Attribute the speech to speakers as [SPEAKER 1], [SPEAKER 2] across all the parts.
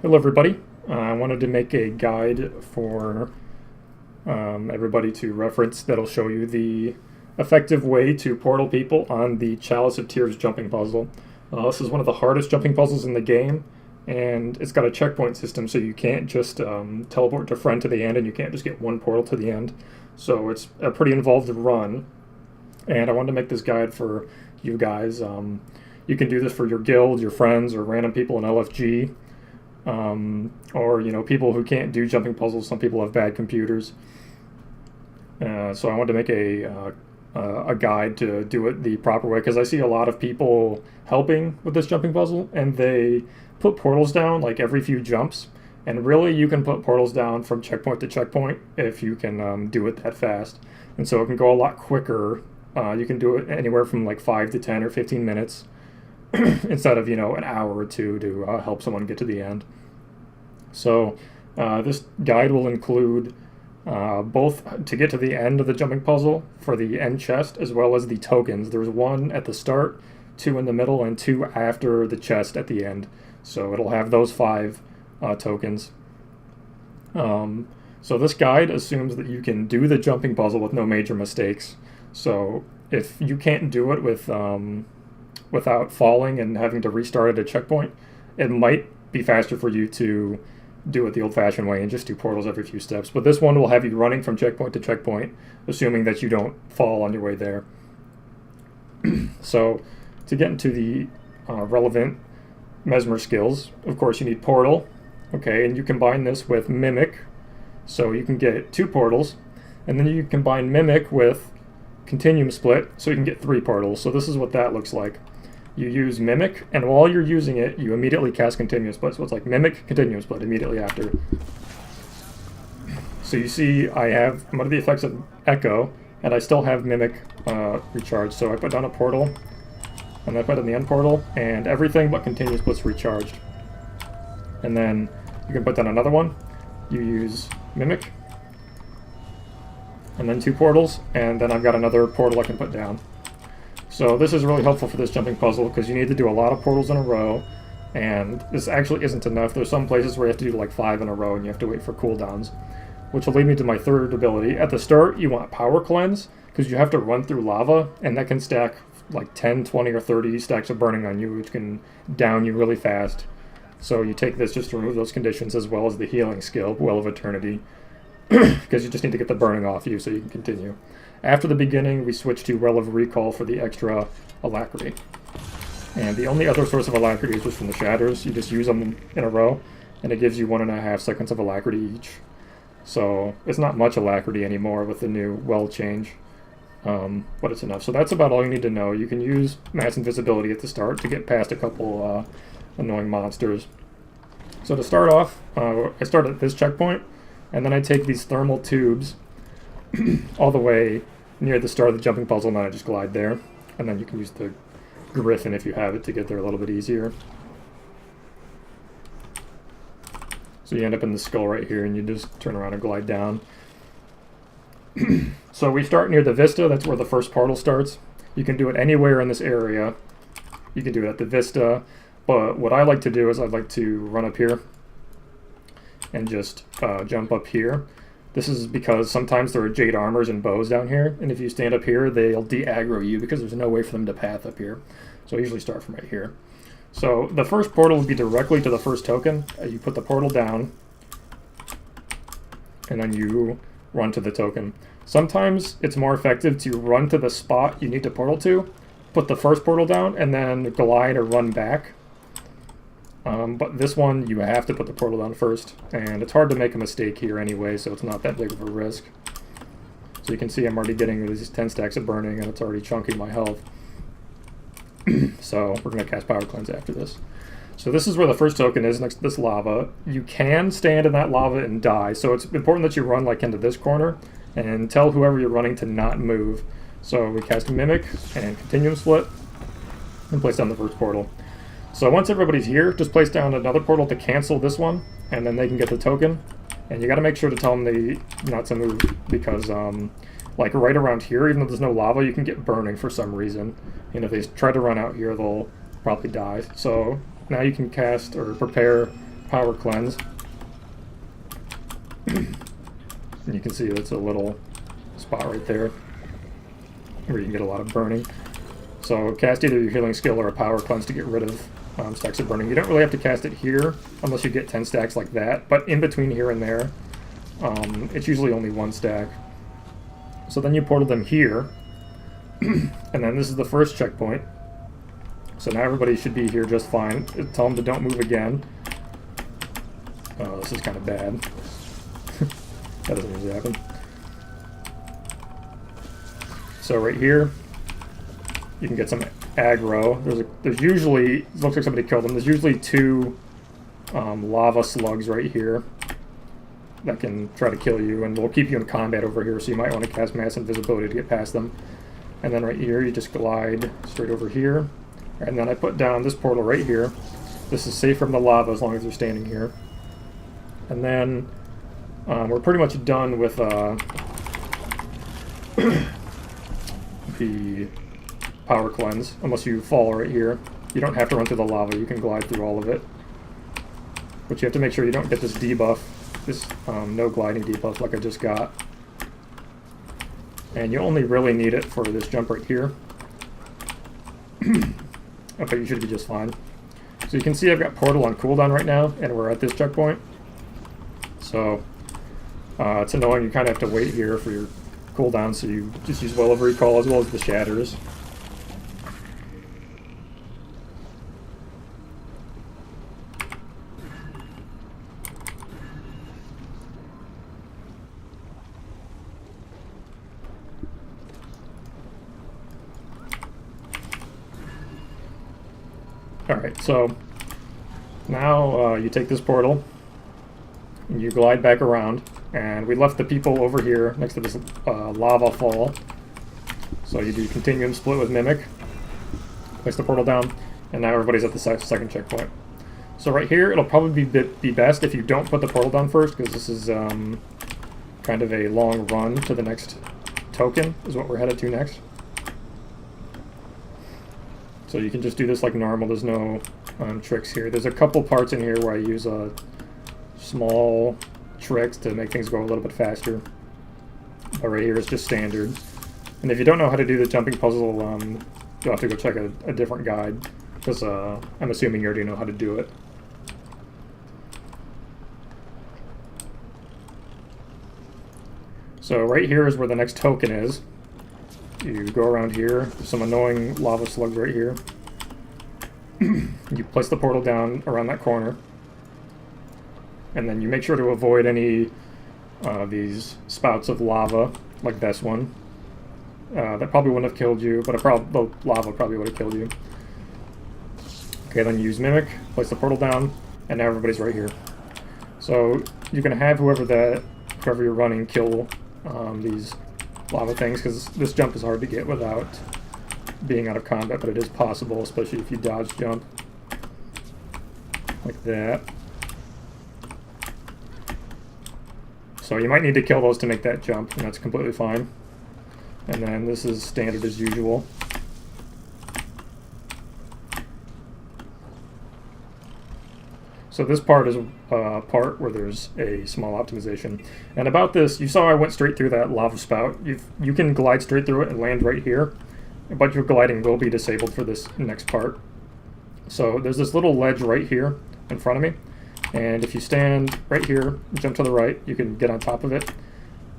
[SPEAKER 1] Hello everybody. I wanted to make a guide for everybody to reference that'll show you the effective way to portal people on the Chalice of Tears jumping puzzle. This is one of the hardest jumping puzzles in the game, and it's got a checkpoint system, so you can't just teleport to friend to the end, and you can't just get one portal to the end. So it's a pretty involved run, and I wanted to make this guide for you guys. You can do this for your guild, your friends, or random people in LFG. Or people who can't do jumping puzzles. Some people have bad computers, so I wanted to make a guide to do it the proper way, because I see a lot of people helping with this jumping puzzle, and they put portals down like every few jumps, and really you can put portals down from checkpoint to checkpoint if you can do it that fast, and so it can go a lot quicker. You can do it anywhere from like 5 to 10 or 15 minutes instead of an hour or two to help someone get to the end. So this guide will include both to get to the end of the jumping puzzle for the end chest, as well as the tokens. There's one at the start, 2 in the middle, and 2 after the chest at the end. So it'll have those 5 tokens. So this guide assumes that you can do the jumping puzzle with no major mistakes. So if you can't do it with without falling and having to restart at a checkpoint, it might be faster for you to do it the old-fashioned way and just do portals every few steps. But this one will have you running from checkpoint to checkpoint, assuming that you don't fall on your way there. So to get into the relevant Mesmer skills, of course you need portal, okay, and you combine this with mimic, so you can get 2 portals, and then you combine mimic with continuum split, so you can get 3 portals. So this is what that looks like. You use Mimic, and while you're using it, you immediately cast Continuum Split. So it's like Mimic, Continuum Split immediately after. So you see I'm under the effects of Echo, and I still have Mimic recharged. So I put down a portal, and I put in the end portal, and everything but Continuum Split's recharged. And then you can put down another one. You use Mimic, and then 2 portals, and then I've got another portal I can put down. So this is really helpful for this jumping puzzle, because you need to do a lot of portals in a row, and this actually isn't enough. There's some places where you have to do like 5 in a row, and you have to wait for cooldowns, which will lead me to my third ability. At the start, you want Power Cleanse, because you have to run through lava, and that can stack like 10, 20, or 30 stacks of burning on you, which can down you really fast. So you take this just to remove those conditions, as well as the healing skill, Well of Eternity, because you just need to get the burning off you so you can continue. After the beginning, we switch to Well of Recall for the extra alacrity. And the only other source of alacrity is just from the shatters. You just use them in a row, and it gives you 1.5 seconds of alacrity each. So it's not much alacrity anymore with the new well change, but it's enough. So that's about all you need to know. You can use Mass Invisibility at the start to get past a couple annoying monsters. So to start off, I start at this checkpoint, and then I take these thermal tubes all the way near the start of the jumping puzzle, and then I just glide there. And then you can use the griffin if you have it to get there a little bit easier. So you end up in the skull right here, and you just turn around and glide down. So we start near the Vista. That's where the first portal starts. You can do it anywhere in this area. You can do it at the Vista, but what I like to do is I'd like to run up here and just jump up here. This is because sometimes there are jade armors and bows down here, and if you stand up here, they'll de-aggro you because there's no way for them to path up here. So I usually start from right here. So the first portal would be directly to the first token. You put the portal down, and then you run to the token. Sometimes it's more effective to run to the spot you need to portal to, put the first portal down, and then glide or run back. But this one, you have to put the portal down first, and it's hard to make a mistake here anyway, so it's not that big of a risk. So you can see I'm already getting these 10 stacks of burning, and it's already chunking my health. So we're going to cast Power Cleanse after this. So this is where the first token is, next to this lava. You can stand in that lava and die, so it's important that you run like into this corner, and tell whoever you're running to not move. So we cast Mimic and Continuum Split, and place down the first portal. So once everybody's here, just place down another portal to cancel this one, and then they can get the token. And you got to make sure to tell them not to move, because like right around here, even though there's no lava, you can get burning for some reason. And if they try to run out here, they'll probably die. So now you can cast or prepare power cleanse. And you can see that's a little spot right there where you can get a lot of burning. So cast either your healing skill or a power cleanse to get rid of stacks of burning. You don't really have to cast it here unless you get 10 stacks like that, but in between here and there, it's usually only 1 stack. So then you portal them here, and then this is the first checkpoint. So now everybody should be here just fine. Tell them to don't move again. Oh, this is kind of bad. That doesn't usually happen. So right here, you can get some aggro. There's usually, it looks like somebody killed them. There's usually 2 lava slugs right here that can try to kill you, and will keep you in combat over here, so you might want to cast Mass Invisibility to get past them. And then right here, you just glide straight over here. And then I put down this portal right here. This is safe from the lava as long as you're standing here. And then we're pretty much done with the power cleanse, unless you fall right here. You don't have to run through the lava, you can glide through all of it. But you have to make sure you don't get this debuff, this no gliding debuff like I just got. And you only really need it for this jump right here. But you should be just fine. So you can see I've got portal on cooldown right now, and we're at this checkpoint. So it's annoying, you kind of have to wait here for your cooldown, so you just use Well of Recall as well as the Shatters. Alright, so now you take this portal, and you glide back around, and we left the people over here next to this lava fall. So you do Continuum Split with Mimic, place the portal down, and now everybody's at the second checkpoint. So right here, it'll probably be best if you don't put the portal down first, because this is kind of a long run to the next token, is what we're headed to next. So you can just do this like normal, there's no tricks here. There's a couple parts in here where I use small tricks to make things go a little bit faster. But right here is just standard. And if you don't know how to do the jumping puzzle, you'll have to go check a different guide, because I'm assuming you already know how to do it. So right here is where the next token is. You go around here, there's some annoying lava slugs right here. You place the portal down around that corner, and then you make sure to avoid any these spouts of lava, like this one. That probably wouldn't have killed you, but the lava probably would have killed you. Okay, then you use Mimic, place the portal down, and now everybody's right here. So you can have whoever you're running kill these lava things, because this jump is hard to get without being out of combat, but it is possible, especially if you dodge jump like that. So you might need to kill those to make that jump, and that's completely fine. And then this is standard as usual. So this part is a part where there's a small optimization. And about this, you saw I went straight through that lava spout. You can glide straight through it and land right here, but your gliding will be disabled for this next part. So there's this little ledge right here in front of me, and if you stand right here, jump to the right, you can get on top of it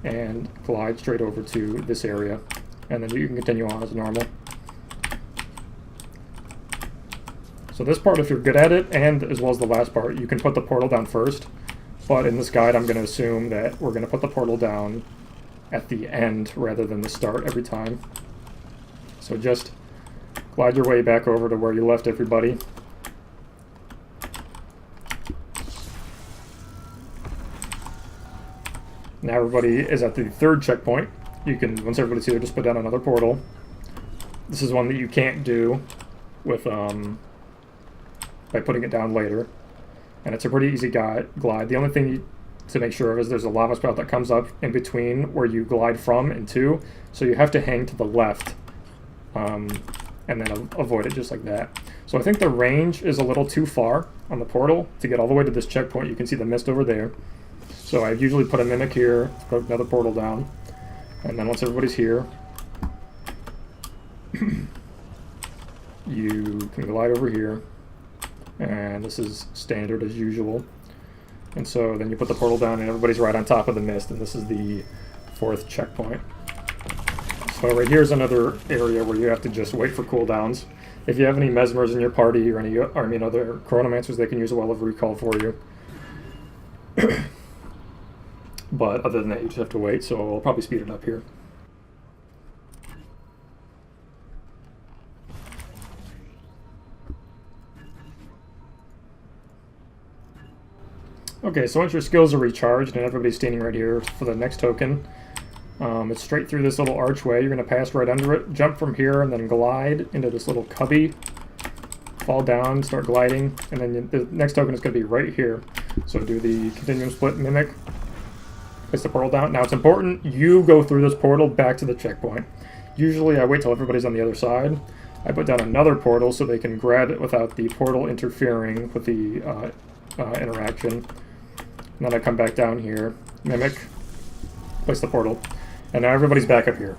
[SPEAKER 1] and glide straight over to this area, and then you can continue on as normal. So this part, if you're good at it, and as well as the last part, you can put the portal down first. But in this guide, I'm going to assume that we're going to put the portal down at the end rather than the start every time. So just glide your way back over to where you left everybody. Now everybody is at the third checkpoint. You can, once everybody's here, just put down another portal. This is one that you can't do with by putting it down later, and it's a pretty easy glide. The only thing to make sure of is there's a lava spout that comes up in between where you glide from and to, so you have to hang to the left, and and then avoid it just like that. So I think the range is a little too far on the portal to get all the way to this checkpoint. You can see the mist over there. So I usually put a mimic here, put another portal down, and then once everybody's here, you can glide over here, and this is standard as usual. And so then you put the portal down and everybody's right on top of the mist, and this is the 4th checkpoint. So right here's another area where you have to just wait for cooldowns. If you have any Mesmers in your party or any other Chronomancers, they can use a Well of Recall for you. But other than that, you just have to wait, so I'll probably speed it up here. Okay, so once your skills are recharged and everybody's standing right here for the next token, it's straight through this little archway. You're going to pass right under it, jump from here, and then glide into this little cubby, fall down, start gliding, and then the next token is going to be right here. So do the Continuum Split Mimic, place the portal down. Now it's important you go through this portal back to the checkpoint. Usually I wait till everybody's on the other side. I put down another portal so they can grab it without the portal interfering with the interaction. And then I come back down here, Mimic, place the portal, and now everybody's back up here.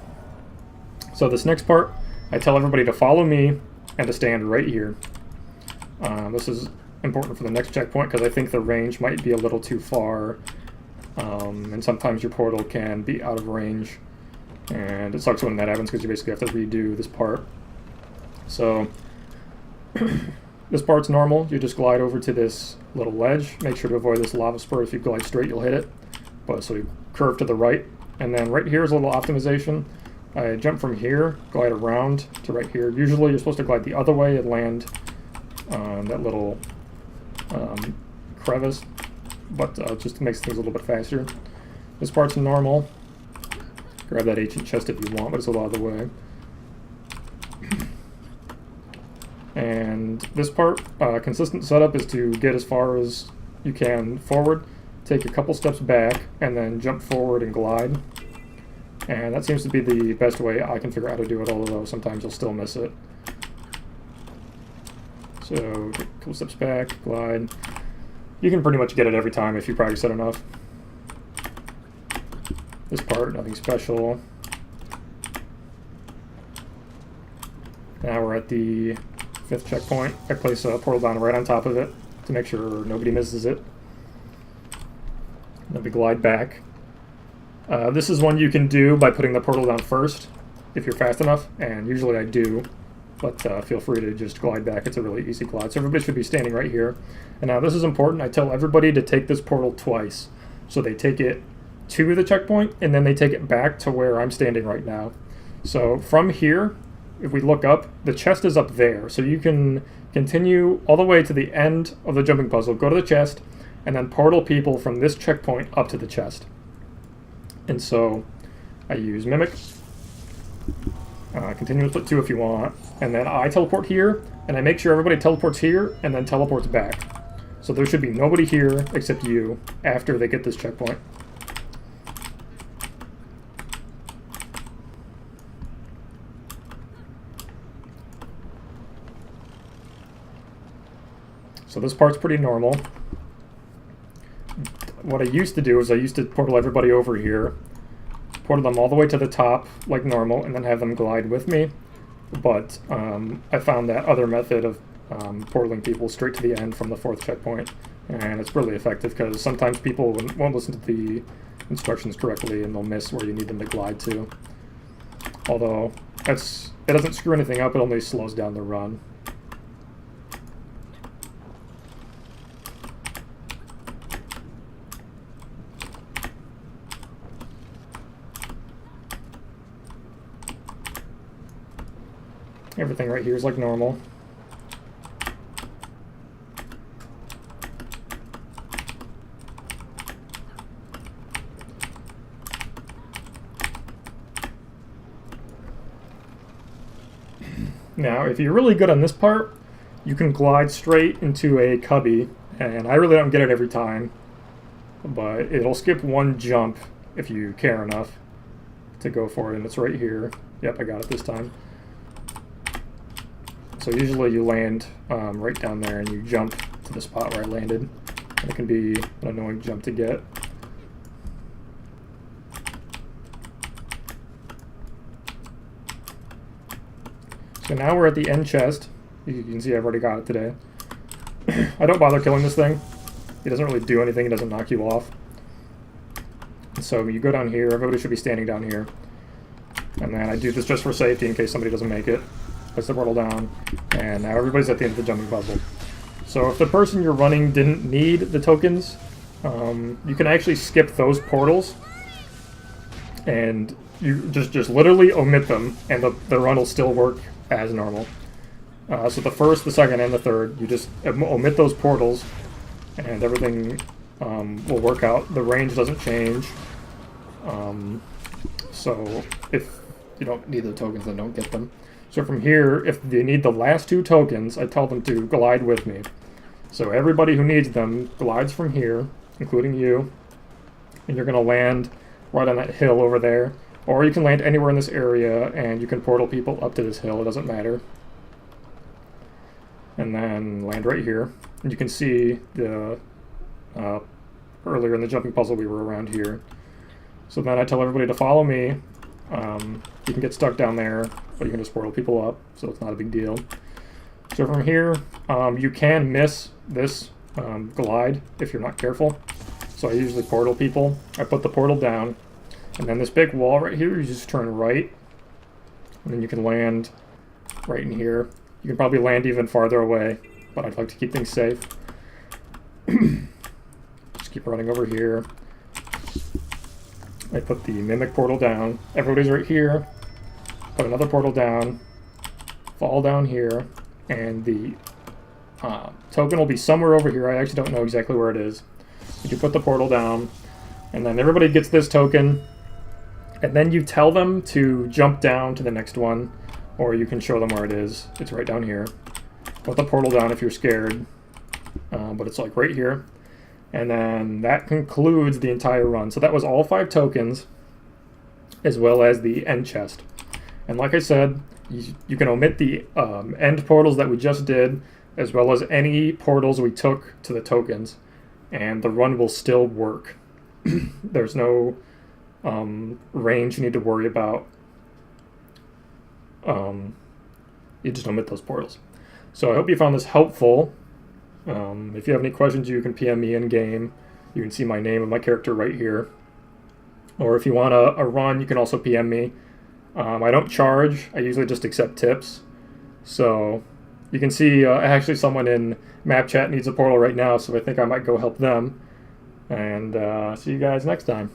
[SPEAKER 1] So this next part, I tell everybody to follow me and to stand right here. This is important for the next checkpoint because I think the range might be a little too far, and sometimes your portal can be out of range, and it sucks when that happens because you basically have to redo this part. So this part's normal. You just glide over to this little ledge. Make sure to avoid this lava spur. If you glide straight, you'll hit it. But so you curve to the right. And then right here is a little optimization. I jump from here, glide around to right here. Usually you're supposed to glide the other way and land on that little crevice. But just makes things a little bit faster. This part's normal. Grab that ancient chest if you want, but it's a lot of the way. And this part, consistent setup is to get as far as you can forward, take a couple steps back, and then jump forward and glide. And that seems to be the best way I can figure out how to do it, although sometimes you'll still miss it. So, take a couple steps back, glide. You can pretty much get it every time if you practice it enough. This part, nothing special. Now we're at the 5th checkpoint. I place a portal down right on top of it to make sure nobody misses it. Then we glide back. This is one you can do by putting the portal down first if you're fast enough, and usually I do, but feel free to just glide back. It's a really easy glide. So everybody should be standing right here. And now this is important. I tell everybody to take this portal twice. So they take it to the checkpoint, and then they take it back to where I'm standing right now. So from here, if we look up, the chest is up there. So you can continue all the way to the end of the jumping puzzle, go to the chest, and then portal people from this checkpoint up to the chest. And so I use Mimic, Continuum Split 2 if you want, and then I teleport here, and I make sure everybody teleports here, and then teleports back. So there should be nobody here except you after they get this checkpoint. So this part's pretty normal. What I used to do is I used to portal everybody over here, portal them all the way to the top like normal, and then have them glide with me. But I found that other method of portaling people straight to the end from the 4th checkpoint, and it's really effective because sometimes people won't listen to the instructions correctly and they'll miss where you need them to glide to. Although it doesn't screw anything up, it only slows down the run. Everything right here is like normal. Now, if you're really good on this part, you can glide straight into a cubby, and I really don't get it every time, but it'll skip one jump if you care enough to go for it, and it's right here. Yep, I got it this time. So usually you land right down there and you jump to the spot where I landed. And it can be an annoying jump to get. So now we're at the end chest. You can see I've already got it today. I don't bother killing this thing. It doesn't really do anything. It doesn't knock you off. And so you go down here. Everybody should be standing down here. And then I do this just for safety in case somebody doesn't make it. Place the portal down. And now everybody's at the end of the jumping puzzle. So if the person you're running didn't need the tokens, you can actually skip those portals. And you just literally omit them. And the run will still work as normal. So the first, the second, and the third, you just omit those portals, and everything will work out. The range doesn't change. So if you don't need the tokens, then don't get them. So from here, if they need the last two tokens, I tell them to glide with me. So everybody who needs them glides from here, including you, and you're going to land right on that hill over there. Or you can land anywhere in this area, and you can portal people up to this hill. It doesn't matter. And then land right here. And you can see the earlier in the jumping puzzle we were around here. So then I tell everybody to follow me. You can get stuck down there, but you can just portal people up, so it's not a big deal. So from here, you can miss this glide if you're not careful. So I usually portal people. I put the portal down, and then this big wall right here, you just turn right, and then you can land right in here. You can probably land even farther away, but I'd like to keep things safe. Just keep running over here. I put the mimic portal down. Everybody's right here. Put another portal down. Fall down here. And the token will be somewhere over here. I actually don't know exactly where it is. You put the portal down. And then everybody gets this token. And then you tell them to jump down to the next one. Or you can show them where it is. It's right down here. Put the portal down if you're scared. But it's like right here. And then that concludes the entire run. So that was all 5 tokens, as well as the end chest. And like I said, you can omit the end portals that we just did, as well as any portals we took to the tokens, and the run will still work. There's no range you need to worry about. You just omit those portals. So I hope you found this helpful. If you have any questions, you can PM me in game. You can see my name and my character right here. Or if you want a run, you can also PM me. I don't charge. I usually just accept tips. So you can see actually someone in map chat needs a portal right now, so I think I might go help them. And see you guys next time.